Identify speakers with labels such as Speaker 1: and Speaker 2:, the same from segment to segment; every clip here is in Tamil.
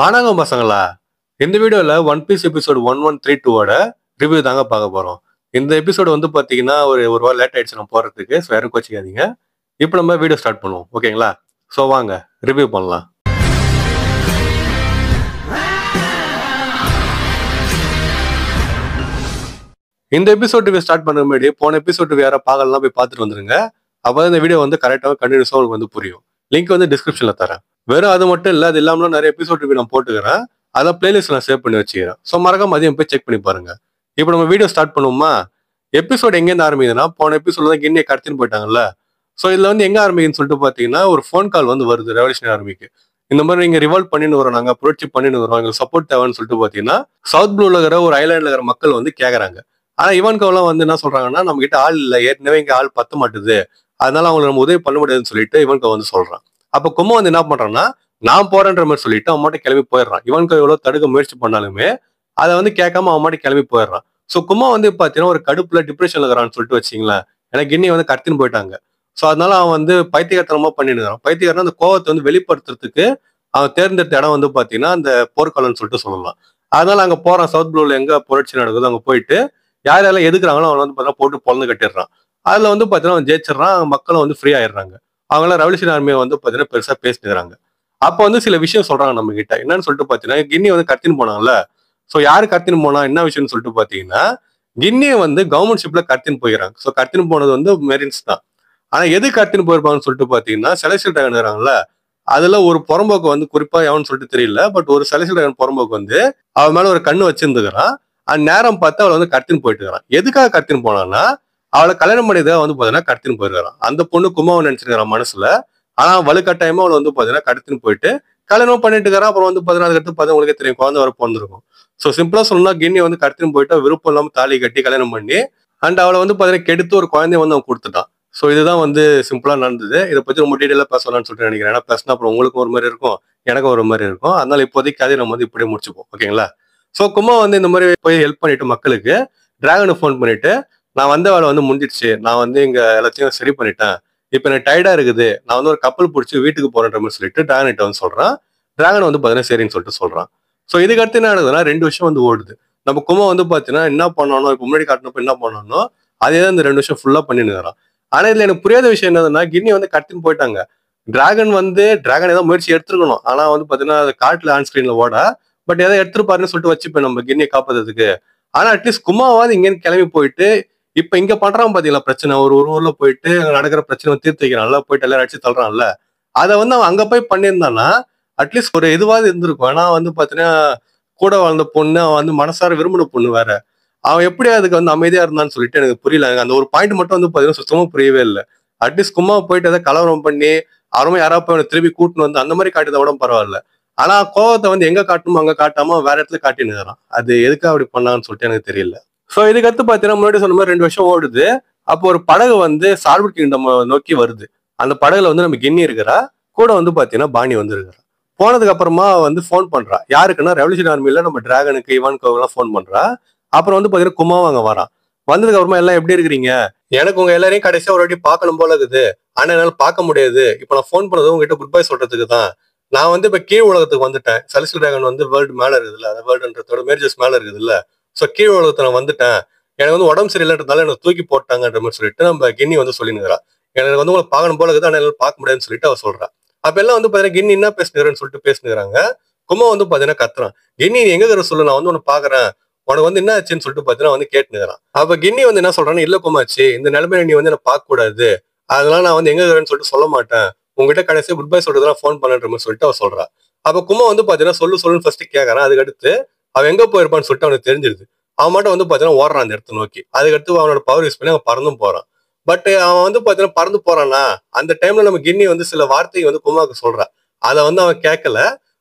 Speaker 1: வணக்கம் பசங்களா. இந்த வீடியோல ஒன் பீஸ் எபிசோட் 1132 ரிவ்யூ தாங்க பார்க்க போறோம். இந்த எபிசோடு வந்து பாத்தீங்கன்னா ஒரு வாரம் லேட் ஆயிடுச்சு நம்ம போறதுக்கு. ஸோ யாரும் கோச்சிக்காதீங்க. இப்போ நம்ம வீடியோ ஸ்டார்ட் பண்ணுவோம், ஓகேங்களா? ஸோ வாங்க ரிவ்யூ பண்ணலாம். இந்த எபிசோட் ஸ்டார்ட் பண்ண முன்னாடி போன எபிசோட் வேற பார்க்கலாம், போய் பார்த்துட்டு வந்துருங்க. அப்போ இந்த வீடியோ வந்து கரெக்டாக கண்டினியூஸாக உங்களுக்கு வந்து புரியும். லிங்க் வந்து டிஸ்கிரிப்ஷன்ல தரேன். வெறும் அது மட்டும் இல்லை, அது இல்லாமலும் நிறைய எபிசோட் நான் போட்டுக்கிறேன். அதான் பிளேலிஸ்ட் நான் சேவ் பண்ணி வச்சுக்கிறேன். ஸோ மறக்காம மதியம் போய் செக் பண்ணி பாருங்க. இப்போ நம்ம வீடியோ ஸ்டார்ட் பண்ணுவோமா? எபிசோட் எங்கேருந்து ஆரம்பிக்குதுன்னா, போன எபிசோட்ல தான் கிண்ணியை கடத்தின்னு போயிட்டாங்கல்ல. ஸோ இதுல வந்து எங்க ஆரம்பிக்குதுன்னு சொல்லிட்டு பாத்தீங்கன்னா, ஒரு ஃபோன் கால் வந்து வருது ரெவல்யூஷனரி ஆர்மிக்கு. இந்த மாதிரி நீங்க ரிவால்வ் பண்ணின்னு வரோம், நாங்க புரட்சி பண்ணின்னு வரோம், எங்களுக்கு சப்போர்ட் தேவைன்னு சொல்லிட்டு பாத்தீங்கன்னா, சவுத் ப்ளூல இருக்கிற ஒரு ஐலாண்ட்ல இருக்கிற மக்கள் வந்து கேக்குறாங்க. ஆனா இவான்கோலாம் வந்து என்ன சொல்றாங்கன்னா, நம்ம கிட்ட ஆள் இல்ல, ஏற்கனவே இங்க ஆள் பத்த மாட்டுது, அதனால அவங்களுக்கு நம்ம உதவி பண்ண முடியாதுன்னு சொல்லிட்டு இவன்கோ வந்து சொல்றான். அப்ப கும்ம வந்து என்ன பண்றான்னா, நான் போறேன்ற மாதிரி சொல்லிட்டு அவன் மட்டும் கிளம்பி போயிடுறான். இவன்கோ எவ்வளவு தடுக்க முயற்சி பண்ணாலுமே அதை வந்து கேட்காம அவன் மட்டும் கிளம்பி போயிடுறான். சோ கும்மா வந்து பாத்தீங்கன்னா ஒரு கடுப்புல டிப்ரெஷன்ல இருக்கிறான்னு சொல்லிட்டு வச்சிங்களேன். ஏன்னா கிண்ணி வந்து கடத்தின்னு போயிட்டாங்க. சோ அதனால அவன் வந்து பைத்தியக்காரத்தனமா பண்ணிட்டு இருக்கான். பைத்தியக்காரன் அந்த கோவத்தை வந்து வெளிப்படுத்துறதுக்கு அவன் தேர்ந்தெடுத்த இடம் வந்து பாத்தீங்கன்னா அந்த போர்க்காலம்னு சொல்லிட்டு சொல்லலாம். அதனால அங்க போறான். சவுத் ப்ளூல எங்க புரட்சி நடக்குது அங்க போயிட்டு யார் யாரெல்லாம் எதுக்குறாங்களோ அவன் வந்து பார்த்தா போட்டு பொழந்து கட்டிடுறான். அதுல வந்து பாத்தீங்கன்னா அவன் ஜெயிச்சிடறான். மக்களும் வந்து ஃப்ரீ ஆயிடுறாங்க. அவங்களாம் ரெவல்யூஷன் ஆர்மியை வந்து பாத்தீங்கன்னா பெருசா பேசிட்டுறாங்க. அப்ப வந்து சில விஷயம் சொல்றாங்க நம்ம கிட்ட. என்னன்னு சொல்லிட்டு பாத்தீங்கன்னா, கிண்ணி வந்து கடத்தின்னு போனாங்கல்ல. சோ யாரு கடத்தின்னு போனா என்ன விஷயம்னு சொல்லிட்டு பாத்தீங்கன்னா, கிண்ணியை வந்து கவர்மெண்ட் ஷிப்ல கடத்தின்னு போயிடறாங்க. சோ கடத்தின்னு போனது வந்து மெரின்ஸ் தான். ஆனா எது கடத்தின்னு போயிருப்பாங்கன்னு சொல்லிட்டு பாத்தீங்கன்னா, செலஸ்டியல் டிராகன் இருக்கிறாங்கல்ல, அதுல ஒரு புறம்போக்கு வந்து குறிப்பா எவன்னு சொல்லிட்டு தெரியல. பட் ஒரு செலஸ்டியல் டிராகன் புறம்போக்கு வந்து அவன் மேல ஒரு கண்ணு வச்சிருந்துக்கிறான். அந்த நேரம் பார்த்து அவளை வந்து கடத்தின்னு போயிட்டு இருக்கிறான். எதுக்காக கடத்தின்னு போனான்னா, அவளை கல்யாணம் பண்ணியதாக வந்து பாத்தீங்கன்னா கடத்தின்னு போயிருக்கான். அந்த பொண்ணு கும்மாவை நினைச்சிருக்கிறான் மனசுல. ஆனா வலுக்கட்டாயமா அவளை வந்து பாத்தீங்கன்னா கடத்தின்னு போயிட்டு கல்யாணம் பண்ணிட்டு இருக்கிறான். அப்புறம் வந்து பாத்தீங்கன்னா அதுக்கடுத்து பாத்தீங்கன்னா உங்களுக்கே தெரியும், குழந்தை வர பிறந்திருக்கும். சோ சிம்பிளா சொல்லணும்னா கிண்ணி வந்து கடத்தின்னு போயிட்டு விருப்பம் இல்லாம தாலி கட்டி கல்யாணம் பண்ணி அண்ட் அவளை வந்து பாத்தீங்கன்னா கெடுத்து ஒரு குழந்தைய வந்து அவன் கொடுத்துட்டான். சோ இதுதான் வந்து சிம்பிளா நடந்தது. இதை பத்தி ரொம்ப டீடைலா பேசலாம்னு சொல்லிட்டு நினைக்கிறேன். ஏன்னா பேசினா அப்புறம் உங்களுக்கும் ஒரு மாதிரி இருக்கும், எனக்கும் ஒரு மாதிரி இருக்கும். அதனால இப்போதைக்கு கதையை நம்ம வந்து இப்படியே முடிச்சுப்போம், ஓகேங்களா? சோ கும்மா வந்து இந்த மாதிரி போய் ஹெல்ப் பண்ணிட்டு மக்களுக்கு டிராகனுக்கு ஃபோன் பண்ணிட்டு, நான் வந்த வேலை வந்து முடிஞ்சிடுச்சு, நான் வந்து இங்க எல்லாத்தையும் சரி பண்ணிட்டேன், இப்ப எனக்கு டயர்டா இருக்குது, நான் வந்து ஒரு கப்பல் பிடிச்சி வீட்டுக்கு போறேன்ற மாதிரி சொல்லிட்டு டிராகன் வந்து சொல்றான். டிராகன் வந்து பாத்தீங்கன்னா சரின்னு சொல்லிட்டு சொல்றான். சோ இதுக்கு அடுத்து என்ன ஆகுதுன்னா, ரெண்டு விஷயம் வந்து ஓடுது. நம்ம கும்மா வந்து பாத்தீங்கன்னா என்ன பண்ணணும், இப்ப முன்னாடி காட்டினப்ப என்ன பண்ணணும், அதே தான் இந்த ரெண்டு விஷயம் ஃபுல்லா பண்ணினுக்கிறான். ஆனா இதுல எனக்கு புரியாத விஷயம் என்னதுன்னா, கிண்ணி வந்து கடத்தின்னு போயிட்டாங்க. டிராகன் ஏதோ முயற்சி எடுத்துருக்கணும். ஆனா வந்து பாத்தீங்கன்னா அது காட்டுல ஆன் ஸ்கிரீன்ல ஓட, பட் ஏதோ எடுத்துருப்பாருன்னு சொல்லிட்டு வச்சுப்பேன் நம்ம கிண்ணியை காப்பாத்துறதுக்கு. ஆனா அட்லீஸ்ட் கும்மாவாவது இங்கேருந்து கிளம்பி போயிட்டு இப்ப இங்க பண்றான் பாத்தீங்களா பிரச்சனை, ஒரு ஊர்ல போயிட்டு அங்க நடக்கிற பிரச்சனை தீர்த்து வைக்கிறான்ல, போயிட்டு எல்லாரும் அடிச்சு தள்ளுறான்ல, அதை வந்து அவன் அங்க போய் பண்ணியிருந்தானா அட்லீஸ்ட் ஒரு இதுவாது இருந்திருக்கும். ஆனா வந்து பாத்தீங்கன்னா கூட வாழ்ந்த பொண்ணு, அவன் வந்து மனசார விரும்பின பொண்ணு வேற, அவன் எப்படி அதுக்கு வந்து அமைதியா இருந்தான்னு சொல்லிட்டு எனக்கு புரியல. அந்த ஒரு பாயிண்ட் மட்டும் வந்து பாத்தீங்கன்னா சுத்தமா புரியவே இல்லை. அட்லீஸ்ட் கும்மா போயிட்டு ஏதாவது கலவரம் பண்ணி அப்புறமா யாராவது போய் திருப்பி கூட்டின்னு வந்து அந்த மாதிரி காட்டுறத விட பரவாயில்ல. ஆனா கோவத்தை வந்து எங்க காட்டணுமோ அங்க காட்டாம வேற இடத்துல காட்டினுக்கிறான். அது எதுக்கு அப்படி பண்ணான்னு சொல்லிட்டு எனக்கு தெரியல. சோ இதுக்கு அடுத்து பாத்தீங்கன்னா முன்னாடி சொன்ன மாதிரி 2 வருஷம் ஓடுது. அப்போ ஒரு படகு வந்து சார்பட் கிங்டம் நோக்கி வருது. அந்த படகுல வந்து நம்ம கிண்ணி இருக்கிறா, கூட வந்து பாத்தீங்கன்னா பாணி வந்து இருக்கிறா. போனதுக்கு அப்புறமா வந்து போன் பண்றா. யாருக்குன்னா ரெவல்யூஷன் ஆர்மில நம்ம டிராகனுக்கு இவான்கோ எல்லாம் போன் பண்றா. அப்புறம் வந்து பாத்தீங்கன்னா குமாவும் அங்க வரான். வந்ததுக்கு அப்புறமா எல்லாம் எப்படி இருக்கிறீங்க, எனக்கு உங்க எல்லாரையும் கடைசியா ஒரு வாட்டி பார்க்கணும் போல இருக்குது, ஆனா என்னால பார்க்க முடியாது, இப்ப நான் போன் பண்ணது உங்ககிட்ட குட் பை சொல்றதுக்கு தான். நான் வந்து இப்ப கீழ் உலகத்துக்கு வந்துட்டேன். செலஸ்டியல் டிராகன் வந்து வேர்ல்டு மேல இருக்குதுல்ல, அந்த வேர்ல்டுன்றதோட மேஜர்ஸ் மேல இருக்குதுல்ல. சோ கீழ் உலகத்துல நான் வந்துட்டேன், எனக்கு வந்து உடம்பு சரியில்லைன்றதால எனக்கு தூக்கி போட்டாங்கன்ற மாதிரி சொல்லிட்டு நம்ம கிண்ணி வந்து சொல்லினுக்கிறா. எனக்கு வந்து உங்களை பார்க்கணும் போல இருக்குது, ஆனா என்னால பார்க்க முடியாதுன்னு சொல்லிட்டு அவ சொல்றா. அப்ப எல்லாம் வந்து பாத்தீங்கன்னா கிண்ணி என்ன பேசுகிறேன்னு சொல்லிட்டு பேசினுக்கிறாங்க. கும்மா வந்து பாத்தீங்கன்னா கத்துறான், கிண்ணி நீ எங்க இருக்கிற சொல்லு, நான் வந்து உன்னை பாக்குறேன், உனக்கு வந்து என்ன ஆச்சுன்னு சொல்லிட்டு பாத்தீங்கன்னா வந்து கேட்டுனுக்கிறான். அப்ப கிண்ணி வந்து என்ன சொல்றான்னு, இல்ல கும்மாச்சு, இந்த நிலைமையில நீ வந்து என்ன பார்க்க கூடாது, அதனால நான் வந்து எங்க இருக்கிறேன்னு சொல்லிட்டு சொல்ல மாட்டேன், உங்ககிட்ட கடைசியா குட் பை சொல்றதுலாம் போன் பண்ணன்ற மாதிரி சொல்லிட்டு அவ சொல்றா. அப்ப கும்மா வந்து பாத்தீங்கன்னா சொல்லுன்னு ஃபர்ஸ்ட் கேட்கறான். அதுக்கடுத்து அவன் எங்க போயிருப்பான்னு சொல்லிட்டு அவனுக்கு தெரிஞ்சிருது. அவன் மட்டும் வந்து பாத்தீங்கன்னா ஓடுறான் அந்த இடத்த நோக்கி. அதுக்கடுத்து அவனோட பவர் யூஸ் பண்ணி அவன் பறந்தும் போறான். பட் அவன் வந்து பாத்தீங்கன்னா பறந்து போறான்னா, அந்த டைம்ல நம்ம கிண்ணி வந்து சில வார்த்தை வந்து கும்மாவுக்கு சொல்றா. அதை வந்து அவன் கேட்கல.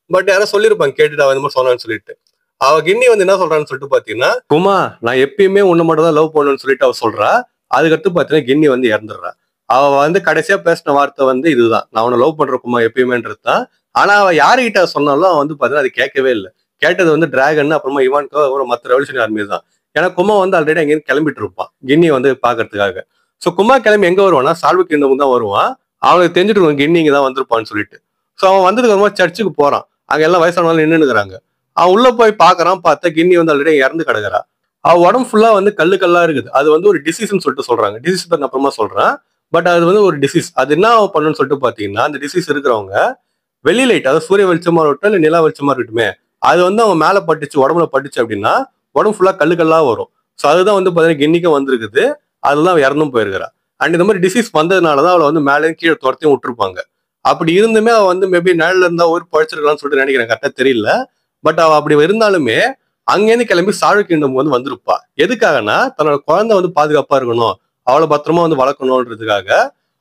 Speaker 1: பட் யாரோ சொல்லியிருப்பாங்க கேட்டுட்டு அவன் இந்த மாதிரி சொன்னான்னு சொல்லிட்டு. அவ கிண்ணி வந்து என்ன சொல்றான்னு சொல்லிட்டு பாத்தீங்கன்னா, குமா நான் எப்பயுமே உன்னை மட்டும் தான் லவ் பண்ணுன்னு சொல்லிட்டு அவ சொல்றா. அதுக்கடுத்து பாத்தீங்கன்னா கிண்ணி வந்து இறந்துடுறா. அவ வந்து கடைசியா பேசின வார்த்தை வந்து இதுதான், நான் அவனை லவ் பண்ற குமா எப்பயுமேன்றது தான். ஆனா அவ யாருகிட்ட சொன்னாலும் அவன் வந்து பாத்தீங்கன்னா அது கேட்கவே இல்லை. கேட்டது வந்து டிராகன், அப்புறமா இவான்கோ, அப்புறம் மற்ற ரெவல்யூஷனரி ஆர்மி தான். ஏன்னா குமா வந்து ஆல்ரெடி அங்கேருந்து கிளம்பிட்டு இருப்பான் கிண்ணி வந்து பாக்குறதுக்காக. சோ குமா கிளம்பி எங்க வருவான்னா சால்வ் கிங்டம் தான் வருவான். அவனுக்கு தெரிஞ்சுட்டு இருக்கும் கிண்ணி இங்க தான் வந்திருப்பான்னு சொல்லிட்டு. சோ அவன் வந்ததுக்கு அப்புறமா சர்ச்சுக்கு போறான். அங்க எல்லாம் வயசானவங்க நின்னுக்கிறாங்க. அவன் உள்ள போய் பாக்குறான், பார்த்தா கின்னி வந்து ஆல்ரெடி இறந்து கிடக்குறா. அவ உடம்பு ஃபுல்லா வந்து கல்லு கல்லா இருக்குது. அது வந்து ஒரு டிசீஸ்ன்னு சொல்லிட்டு சொல்றாங்க. டிசீஸ் பத்தி நான் அப்புறமா சொல்றேன். பட் அது வந்து ஒரு டிசீஸ். அது என்ன பண்ணுன்னு சொல்லிட்டு பாத்தீங்கன்னா, அந்த டிசீஸ் இருக்கிறவங்க வெளி லைட், அதாவது சூரிய வெளிச்சமா இருக்கட்டும் இல்ல நிலா வெளிச்சமா இருக்கட்டுமே, அது வந்து அவங்க மேல பட்டுச்சு, உடம்புல பட்டுச்சு அப்படின்னா உடம்பு ஃபுல்லா கல்லு கல்லா வரும். ஸோ அதுதான் வந்து பாத்தீங்கன்னா கின்னிக்கும் வந்திருக்குது. அதுதான் அவ இறந்தும் போயிருக்கிறா. அண்ட் இந்த மாதிரி டிசீஸ் வந்ததுனாலதான் அவளை வந்து மேலே கீழே துரத்தையும் விட்டுருப்பாங்க. அப்படி இருந்துமே அவ வந்து மேபி நிழல்ல இருந்தா உயிர் பழிச்சிருக்கலாம்னு சொல்லிட்டு நினைக்கிறேன். கரெக்டா தெரியல. பட் அவ அப்படி இருந்தாலுமே அங்கேருந்து கிளம்பி சாழு கிங்டம் வந்து வந்திருப்பா. எதுக்காகனா தன்னோட குழந்தை வந்து பாதுகாப்பா இருக்கணும், அவளை பத்திரமா வந்து வளர்க்கணும்ன்றதுக்காக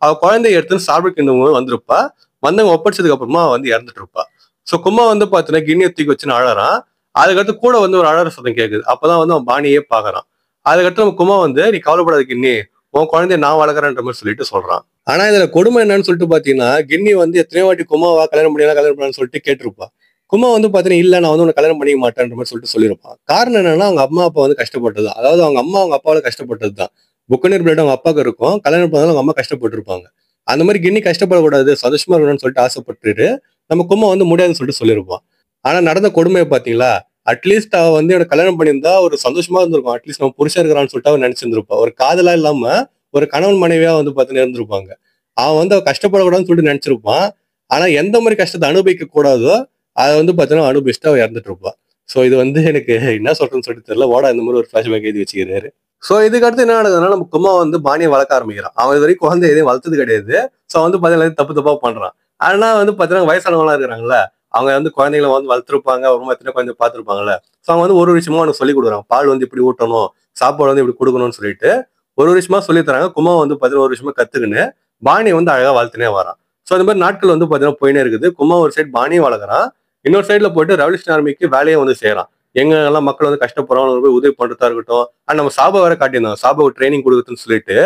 Speaker 1: அவ குழந்தைய எடுத்துன்னு சாழு கிங்டம் வந்திருப்பா. வந்தவங்க ஒப்படைச்சதுக்கு அப்புறமா வந்து இறந்துட்டு இருப்பா. ஸோ கும்மா வந்து பாத்தீங்கன்னா கிண்ணியை தூக்கி வச்சுன்னு அழறான். அதுக்கடுத்து கூட வந்து ஒரு அழற சத்தம் கேட்குது. அப்பதான் வந்து அவன் பாணியே பாக்குறான். அதுக்கடுத்து நம்ம கும்மா வந்து நீ கவலைப்படாத கிண்ணி, உன் குழந்தைய நான் வளர்க்குறேன்ற மாதிரி சொல்லிட்டு சொல்றான். ஆனா இதுல கொடுமை என்னன்னு சொல்லிட்டு பாத்தீங்கன்னா, கின்னி வந்து எத்தனையோ வாட்டி கும்மாவா கல்யாணம் பண்ணியா கல்யாணம் பண்ணலாம்னு சொல்லிட்டு கேட்டிருப்பா. கும்மா வந்து பாத்தீங்கன்னா இல்ல நான் வந்து உன்னை கல்யாணம் பண்ணிக்க மாட்டேன்ற மாதிரி சொல்லிட்டு சொல்லியிருப்பான். காரணம் என்னன்னா அவங்க அம்மா அப்பா வந்து கஷ்டப்பட்டது, அதாவது அவங்க அம்மா அவங்க அப்பாவோட கஷ்டப்பட்டது தான். புக்கனீர் பிளட் அவங்க அப்பாவுக்கு இருக்கும், கல்யாணம் பண்ணாலும் அவங்க அம்மா கஷ்டப்பட்டிருப்பாங்க. அந்த மாதிரி கின்னி கஷ்டப்படக்கூடாது, சந்தோஷமா இருக்கணும்னு சொல்லிட்டு ஆசைப்பட்டுட்டு நம்ம கும்மா வந்து முடியாதுன்னு சொல்லிட்டு சொல்லியிருப்பான். ஆனா நடந்த கொடுமையை பாத்தீங்களா? அட்லீஸ்ட் அவ வந்து எனக்கு கல்யாணம் பண்ணியிருந்தா ஒரு சந்தோஷமா இருந்திருக்கும். அட்லீஸ்ட் நம்ம புருஷன் இருக்கிறான்னு சொல்லிட்டு அவன் நினைச்சிருந்திருப்பா. ஒரு காதலா இல்லாம ஒரு கணவன் மனைவியா வந்து பாத்தீங்கன்னா இருந்திருப்பாங்க. அவன் வந்து அவ கஷ்டப்படக்கூடாதுன்னு சொல்லிட்டு நினைச்சிருப்பான். ஆனா எந்த மாதிரி கஷ்டத்தை அனுபவிக்க கூடாதோ அதை வந்து பாத்தீங்கன்னா அனுபவிச்சுட்டு அவ இறந்துட்டு இருப்பா. சோ இது வந்து எனக்கு என்ன சொல்றேன்னு சொல்லிட்டு தெரியல. ஓடா இந்த மாதிரி ஒரு பிளாஷ்பேக் எழுதி வச்சுக்கிறாரு. சோ இதுக்கு அடுத்து என்ன நடக்குதுன்னா நம்ம கும்மா வந்து பாணியை வளர்க்க ஆரம்பிக்கிறான். அவன் இது வரைக்கும் குழந்தை எதையும் வளர்த்தது கிடையாது. சோ வந்து பாத்தீங்கன்னா தப்பு தப்பா பண்றான். ஆனா வந்து பாத்தீங்கன்னா வயசானவங்களா இருக்கிறாங்கல்ல, அவங்க வந்து குழந்தைகளை வந்து வளர்த்துருப்பாங்க, அப்புறமா எத்தனை குழந்தை பார்த்துருப்பாங்கல்ல. ஸோ அவங்க வந்து ஒரு விஷயமா அவனுக்கு சொல்லி கொடுக்குறாங்க. பால் வந்து இப்படி ஊட்டணும், சாப்பாடு வந்து இப்படி கொடுக்கணும்னு சொல்லிட்டு ஒரு விஷயமா சொல்லி தராங்க. கும்மா வந்து பாத்தீங்கன்னா ஒரு விஷயமா கத்துக்கின்னு பாணியை வந்து அழகா வளர்த்துனே வரான். ஸோ அந்த மாதிரி நாட்கள் வந்து பாத்தீங்கன்னா போயினே இருக்குது. கும்மா ஒரு சைடு பாணியை வளர்க்குறான், இன்னொரு சைட்ல போயிட்டு ரெவல்யூஷன் ஆர்மிக்கு வேலையை வந்து செய்யறான். எங்க எல்லாம் மக்கள் வந்து கஷ்டப்படுறவங்க போய் உதவி பண்றதா இருக்கட்டும். அண்ட் நம்ம சாபா வேற காட்டியிருந்தாங்க, சாபாவுக்கு ட்ரைனிங் கொடுக்குறதுன்னு சொல்லிட்டு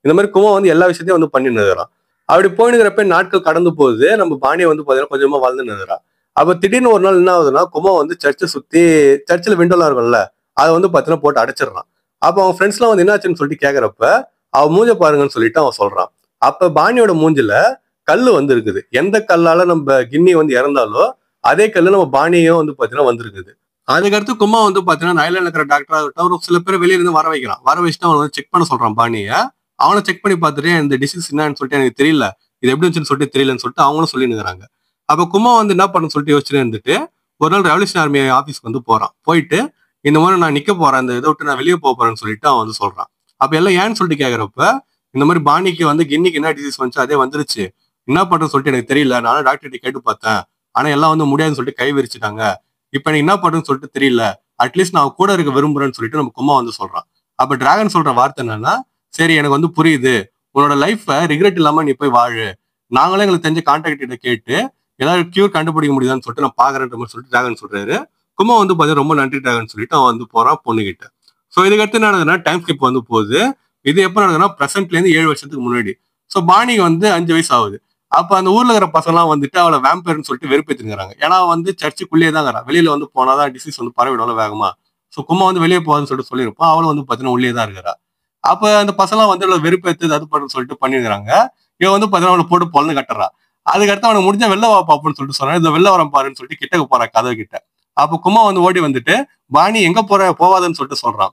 Speaker 1: இந்த மாதிரி கும்மா வந்து எல்லா விஷயத்தையும் வந்து பண்ணிட்டு இருக்கிறான். அப்படி போயினுக்கிறப்ப நாட்கள் கடந்து போகுது. நம்ம பாணியை வந்து பாத்தீங்கன்னா கொஞ்சமா வளர்ந்து இருக்கிறான். அப்ப திடீர்னு ஒரு நாள் என்ன ஆகுதுன்னா, கும்மா வந்து சர்ச்சை சுத்தி சர்ச்சில் விண்டோலாம் இருக்கும்ல, அதை வந்து பாத்தீங்கன்னா போட்டு அடைச்சிடறான். அப்ப அவன் ஃப்ரெண்ட்ஸ் எல்லாம் வந்து என்னாச்சுன்னு சொல்லிட்டு கேக்குறப்ப அவன் மூஞ்ச பாருங்கன்னு சொல்லிட்டு அவன் சொல்றான். அப்ப பாணியோட மூஞ்சில கல்லு வந்து இருக்குது. எந்த கல்லால நம்ம கின்னி வந்து இறந்தாலோ அதே கல்லு நம்ம பாணியும் வந்து பாத்தீங்கன்னா வந்திருக்குது. அதுக்கடுத்து கும்மா வந்து பாத்தீங்கன்னா ஐலாண்ட்ல இருக்கிற டாக்டர் ஆகட்டும், ஒரு சில பேர் வெளியில இருந்து வர வைக்கிறான். வர வச்சுட்டு அவன் வந்து செக் பண்ண சொல்றான் பாணிய. அவனை செக் பண்ணி பார்த்துட்டு இந்த டிசீஸ் என்னன்னு சொல்லிட்டு எனக்கு தெரியல, இது எப்படி இருந்துச்சுன்னு சொல்லிட்டு தெரியலன்னு சொல்லிட்டு அவங்களும் சொல்லினுங்கிறாங்க. அப்ப கும்மா வந்து என்ன பண்ணு சொல்லிட்டு யோசிச்சுட்டு இருந்துட்டு ஒரு நாள் ரெவல்யூஷன் ஆர்மி ஆஃபீஸ்க்கு வந்து போறான். போயிட்டு இந்த மாதிரி நான் நிக்க போறேன், இந்த இதை விட்டு நான் வெளியே போறேன்னு சொல்லிட்டு அவன் வந்து சொல்றான். அப்ப எல்லாம் ஏன்னு சொல்லிட்டு கேக்குறப்ப இந்த மாதிரி பாணிக்கு வந்து கின்னிக்கு என்ன டிசீஸ் வந்துச்சு அதே வந்துருச்சு, என்ன பண்றேன்னு சொல்லிட்டு எனக்கு தெரியல, நானும் டாக்டர்கிட்ட கேட்டு பார்த்தேன், ஆனா எல்லாம் வந்து முடியாதுன்னு சொல்லிட்டு கை விரிச்சுட்டாங்க, இப்ப எனக்கு என்ன பண்றேன்னு சொல்லிட்டு தெரியல, அட்லீஸ்ட் நான் கூட இருக்க விரும்புறேன்னு சொல்லிட்டு நம்ம கும்மா வந்து சொல்றான். அப்ப டிராகன் சொல்ற வார்த்தை என்னன்னா, சரி எனக்கு வந்து புரியுது, உன்னோட லைஃப ரிக்ரெட் இல்லாம நீ போய் வாழு, நாங்களே எங்களுக்கு தெரிஞ்ச கான்டாக்ட் கிட்ட கேட்டு ஏதாவது கியூர் கண்டுபிடிக்க முடியுதான்னு சொல்லிட்டு நான் பாக்குறேன்ற மாதிரி சொல்லிட்டு டிராகன் சொல்றாரு. கும்மா வந்து பாத்தீங்கன்னா ரொம்ப நன்றி டிராகன் சொல்லிட்டு அவன் வந்து போறான் பொண்ணுகிட்ட. சோ இதுக்கடுத்து என்ன நடக்குதுன்னா டைம் ஸ்கிப் வந்து போகுது. இது எப்ப நடக்குதுன்னா பிரசன்ட்ல இருந்து 7 வருஷத்துக்கு முன்னாடி. சோ பாணிக்கு வந்து 5 வயசு ஆகுது. அப்ப அந்த ஊர்ல இருக்கிற பசங்க எல்லாம் வந்துட்டு அவளை வேம்பயர்னு சொல்லிட்டு வெறுப்பேத்துங்கிறாங்க. ஏன்னா வந்து சர்ச்சுக்குள்ளேயே தான் இருக்கிறா, வெளியில வந்து போனாதான் டிசீஸ் வந்து பரவிடும் வேகமா. சோ கும்மா வந்து வெளியே போகாதுன்னு சொல்லிட்டு சொல்லியிருப்பான், அவளும் வந்து பாத்தீங்கன்னா உள்ளே தான் இருக்கிறா. அப்ப அந்த பசங்க வந்து வெறுப்பேத்து அது பண்ணுன்னு சொல்லிட்டு பண்ணிருக்காங்க. இவன் வந்து பாத்தீங்கன்னா அவனை போட்டு பொண்ணு கட்டுறா. அதுக்கடுத்து அவனுக்கு முடிஞ்ச வெளில வா பாப்புன்னு சொல்லிட்டு சொன்னா, இந்த வெளில வரம் பாருன்னு சொல்லிட்டு கிட்டக்கு போறான் கதவு கிட்ட. அப்ப கும்மா வந்து ஓடி வந்துட்டு பாணி எங்க போற போவாதுன்னு சொல்லிட்டு சொல்றான்.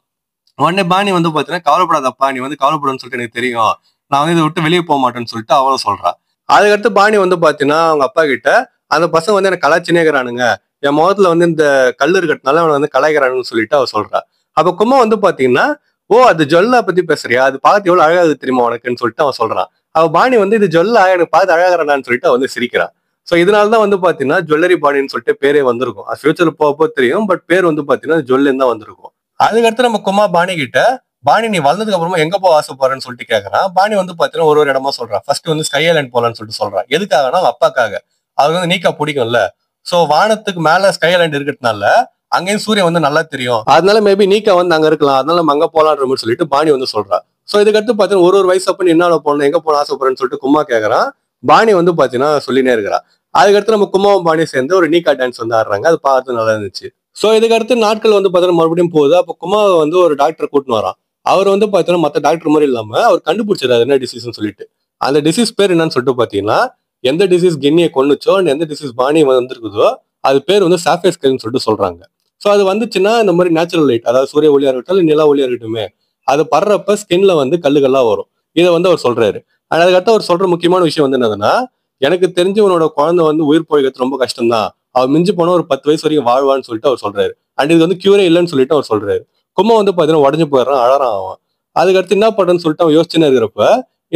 Speaker 1: உடனே பாணி வந்து பாத்தீங்கன்னா கவலைப்படாதப்பா, நீ வந்து கவலைப்படுன்னு சொல்லிட்டு எனக்கு தெரியும், நான் வந்து இதை விட்டு வெளியே போக மாட்டேன்னு சொல்லிட்டு அவளும் சொல்றான். அதுக்கடுத்து பாணி வந்து பாத்தீங்கன்னா அவங்க அப்பா கிட்ட அந்த பசங்க வந்து எனக்கு கலாச்சினேக்கிறானுங்க, என் முகத்துல வந்து இந்த கல்லு இருக்கிறதுனால அவனை வந்து கலாய்க்கிறானுன்னு சொல்லிட்டு அவ சொல்றா. அப்ப கும்மா வந்து பாத்தீங்கன்னா, ஓ அது ஜொல்லா பத்தி பேசுறியா, அது பார்த்து எவ்வளவு அழகாது தெரியுமா உனக்குன்னு சொல்லிட்டு அவன் சொல்றான். அவ பாணி வந்து இது ஜொல்லா எனக்கு பார்த்து அழகாறான்னு சொல்லிட்டு அவ வந்து சிரிக்கிறான். சோ இதனாலதான் வந்து பாத்தீங்கன்னா ஜுவல்லரி பாணின்னு சொல்லிட்டு பேரே வந்திருக்கும். அது ஃபியூச்சர்ல போக தெரியும், பட் பேர் வந்து பாத்தீங்கன்னா ஜுவல்லுன்னு தான் வந்திருக்கும். அதுக்கடுத்து நம்ம கும்மா பாணி கிட்ட, பாணி நீ வளர்ந்ததுக்கு அப்புறமா எங்க போக ஆசைப்படுறேன்னு சொல்லிட்டு கேட்கறான். பாணி வந்து பாத்தீங்கன்னா ஒரு இடமா சொல்றான். ஃபர்ஸ்ட் வந்து ஸ்கை ஐலாண்ட் போலான்னு சொல்லிட்டு சொல்றான். எதுக்காகனா அவங்க அப்பாக்காக, அவங்க வந்து நீக்கா பிடிக்கும்ல. சோ வானத்துக்கு மேல ஸ்கை ஐலாண்ட் இருக்கிறதுனால அங்கேயும் சூரியன் வந்து நல்லா தெரியும், அதனால மேபி நீக்கா வந்து அங்க இருக்கலாம், அதனால நம்ம அங்க போலான்ற மாதிரி சொல்லிட்டு பாணி வந்து சொல்றா. சோ இதுக்கடுத்து பாத்தீங்கன்னா ஒரு வயசு அப்ப நீ என்ன போகணும் எங்க போன ஆசைப்படுறேன்னு சொல்லிட்டு கும்மா கேட்கறான். பாணி வந்து பாத்தீங்கன்னா சொல்லினே இருக்கிறா. அதுக்கடுத்து நம்ம கும்மாவும் பாணி சேர்ந்து ஒரு நீக்கா டான்ஸ் வந்து ஆடுறாங்க. அது பார்த்து நல்லா இருந்துச்சு. சோ இதுக்கு அடுத்து நாட்கள் வந்து பாத்தீங்கன்னா மறுபடியும் போகுது. அப்ப குமாவை வந்து ஒரு டாக்டர் கூட்டின்னு வரான். அவர் வந்து பாத்தீங்கன்னா மத்த டாக்டர் மாதிரி இல்லாம அவர் கண்டுபிடிச்சாரு என்ன டிசீஸ்னு சொல்லிட்டு. அந்த டிசீஸ் பேர் என்னன்னு சொல்லிட்டு பாத்தீங்கன்னா, எந்த டிசீஸ் கிண்ணியை கொன்னுச்சோ எந்த டிசீஸ் பாணி வந்திருக்குதோ அது பேர் வந்து சாஃபேர் ஸ்கைன்னு சொல்லிட்டு சொல்றாங்க. ஸோ அது வந்துச்சுன்னா இந்த மாதிரி நேச்சுரல் லைட், அதாவது சூரிய ஒளியா இருக்கட்டும் இல்லை நிலா ஒளியா இருக்கட்டுமே, அது படுறப்ப ஸ்கின்ல வந்து கல்லுகள்லாம் வரும். இதை வந்து அவர் சொல்றாரு. அதுக்கடுத்து அவர் சொல்ற முக்கியமான விஷயம் வந்து என்னதுன்னா, எனக்கு தெரிஞ்சு உன்னோட குழந்தை வந்து உயிர் பொழைக்கிறது ரொம்ப கஷ்டம்தான், அவர் மிஞ்சி போனா ஒரு 10 வயசு வரைக்கும் வாழ்வான்னு சொல்லிட்டு அவர் சொல்றாரு. அண்ட் இது வந்து கியூரே இல்லைன்னு சொல்லிட்டு அவர் சொல்றாரு. கும்ப வந்து பாத்தீங்கன்னா உடஞ்சு போயிடுறான், அழறான் அவன். அதுக்கடுத்து என்ன பண்றேன்னு சொல்லிட்டு அவன் யோசிச்சுன்னு இருக்கிறப்ப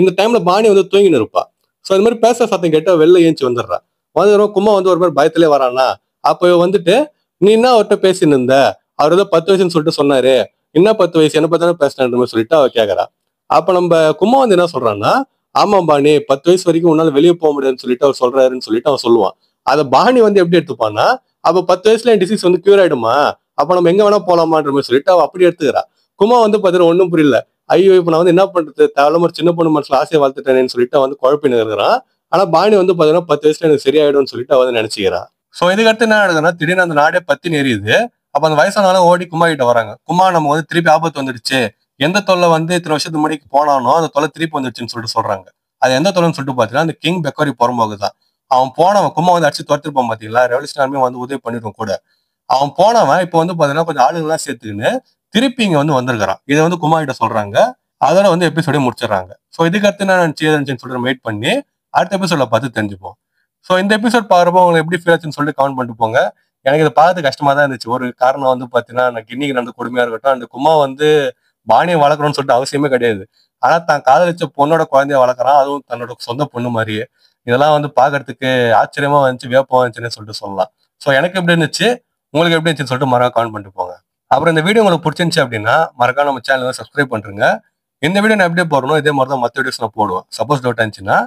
Speaker 1: இந்த டைம்ல பாணி வந்து தூங்கின்னு இருப்பா. ஸோ இந்த மாதிரி பேச சத்தம் கேட்டா வெளில ஏஞ்சி வந்துடுறா. வந்துடும் கும்மா வந்து ஒரு மாதிரி பயத்திலே வரானா. அப்போ இவன் வந்துட்டு, நீ என்ன அவர்கிட்ட பேசின்னு இருந்த, அவர் ஏதோ 10 வயசுன்னு சொல்லிட்டு சொன்னாரு, என்ன 10 வயசு என்ன பத்தானே பேசினான்ற மாதிரி சொல்லிட்டு அவ கேட்கறா. அப்ப நம்ம கும்மா வந்து என்ன சொல்றான்னா, ஆமா பாணி 10 வயசு வரைக்கும் உன்னால வெளியே போக முடியாதுன்னு சொல்லிட்டு அவர் சொல்றாருன்னு சொல்லிட்டு அவன் சொல்லுவான். அதை பாணி வந்து எப்படி எடுத்துப்பான்னா, அப்ப 10 வயசுல என் டிசீஸ் வந்து கியூர் ஆயிடுமா, அப்ப நம்ம எங்க வேணா போலாமான்ற மாதிரி சொல்லிட்டு அவ அப்படி எடுத்துக்கிறா. கும்மா வந்து பாத்தீங்கன்னா ஒன்றும் புரியல. ஐயோ இப்ப நான் வந்து என்ன பண்றது, தேவையில்லாம ஒரு சின்ன பொண்ணு மனசுல ஆசையை வளர்த்துட்டேனேன்னு சொல்லிட்டு அவன் வந்து குழப்பின்னு இருக்கிறான். ஆனா பாணி வந்து பாத்தீங்கன்னா 10 வயசுல எனக்கு சரியாயிடும்னு சொல்லிட்டு அவ வந்து நினைச்சுக்கிறா. சோ இதுக்கடுத்து என்ன ஆகுதுன்னா, திடீர்னு அந்த நாடே பத்தின்னு எரியுது. அப்ப அந்த வயசானவங்க ஓடி கும்மா கிட்ட வராங்க. கும்மா நம்ம வந்து திருப்பி ஆபத்து வந்துடுச்சு, எந்த தொல்லை வந்து இத்தனை வருஷத்துக்கு முன்னாடி போனானோ அந்த தொல்லை திருப்பி வந்துடுச்சுன்னு சொல்லிட்டு சொல்றாங்க. அது எந்த தொல்லைன்னு சொல்லிட்டு பாத்தீங்கன்னா அந்த கிங் பெக்கரி புறம்போகுதான். அவன் போனவன் கும்மா வந்து அடிச்சு துரத்திருப்பான் பாத்தீங்களா, ரெவல்யூஷன் ஆர்மி வந்து உதவி பண்ணிருக்கும் கூட. அவன் போனவன் இப்ப வந்து பாத்தீங்கன்னா கொஞ்சம் ஆளுங்கெல்லாம் சேர்த்துக்கின்னு திருப்பி இங்க வந்து வந்திருக்கான். இதை வந்து கும்மா கிட்ட சொல்றாங்க. அதோட வந்து எபிசோடே முடிச்சிடறாங்க. ஸோ இதுக்கு அடுத்து என்ன நினைச்சுன்னு சொல்லிட்டு வெயிட் பண்ணி அடுத்த எபிசோட பார்த்து தெரிஞ்சுப்போம். ஸோ இந்த எபிசோட் பாக்குறப்போ உங்களுக்கு எப்படி ஃபீல் ஆச்சுன்னு சொல்லிட்டு கமெண்ட் பண்ணிட்டு போங்க. எனக்கு இதை பார்த்து கஷ்டமா தான் இருந்துச்சு. ஒரு காரணம் வந்து பாத்தீங்கன்னா எனக்கு இன்னைக்கு நடந்த கொடுமையா இருக்கட்டும், அந்த கும்மா வந்து பாணியை வளர்க்கணும்னு சொல்லிட்டு அவசியமே கிடையாது. ஆனா தான் காதலிச்ச பொண்ணோட குழந்தைய வளர்க்குறான், அதுவும் தன்னோட சொந்த பொண்ணு மாதிரியே. இதெல்லாம் வந்து பாக்குறதுக்கு ஆச்சரியமா வந்துச்சு, வியப்பா வந்துச்சுன்னு சொல்லிட்டு சொல்லலாம். ஸோ எனக்கு எப்படி இருந்துச்சு, உங்களுக்கு எப்படி இருந்துச்சுன்னு சொல்லிட்டு மறக்காம கமெண்ட் பண்ணிட்டு போங்க. அப்புறம் இந்த வீடியோ உங்களுக்கு பிடிச்சிருந்துச்சு அப்படின்னா மறக்காம நம்ம சேனலை சப்ஸ்கிரைப் பண்ணுங்க. இந்த வீடியோ நான் எப்படியே போடணும் இதே மாதிரி தான் மற்ற வீடியோஸ் நான் போடுவேன். சப்போஸ் டவுட் இருந்துச்சுன்னா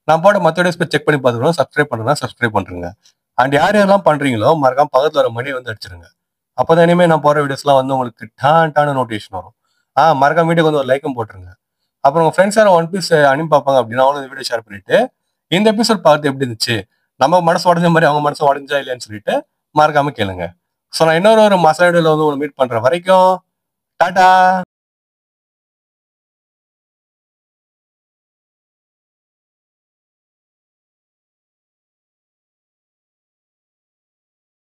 Speaker 1: நான் போட மற்ற வீடியோஸ் போய் செக் பண்ணி பார்த்துக்கணும். சப்ஸ்கிரைப் பண்ணுறேன்னா சப்ஸ்கிரைப் பண்ணுறேங்க. அண்ட் யார் யாரெல்லாம் பண்றீங்களோ மறக்காம பக்கத்துல வர மணி வந்து அடிச்சிருங்க. அப்போதான் இனிமேல் நான் போடுற வீடியோஸ்லாம் வந்து உங்களுக்கு டான நோட்டிஃபிகேஷன் வரும். மறக்காம வீடியோக்கு வந்து ஒரு லைக்கும் போட்டுருங்க. அப்புறம் உங்க ஃப்ரெண்ட்ஸ் யாரும் ஒன் பீஸ் அனுப்பி பார்ப்பாங்க அப்படின்னா அவங்களும் இந்த வீடியோ ஷேர் பண்ணிட்டு இந்த எபிசோட் பார்த்து எப்படி இருந்துச்சு, நம்ம மனசு உடஞ்ச மாதிரி அவங்க மனசு உடஞ்சா இல்லையான்னு சொல்லிட்டு மறக்காம கேளுங்க. ஸோ நான் இன்னொரு மசாலா வீடியோல வந்து உங்களை மீட் பண்ற வரைக்கும் டாடா.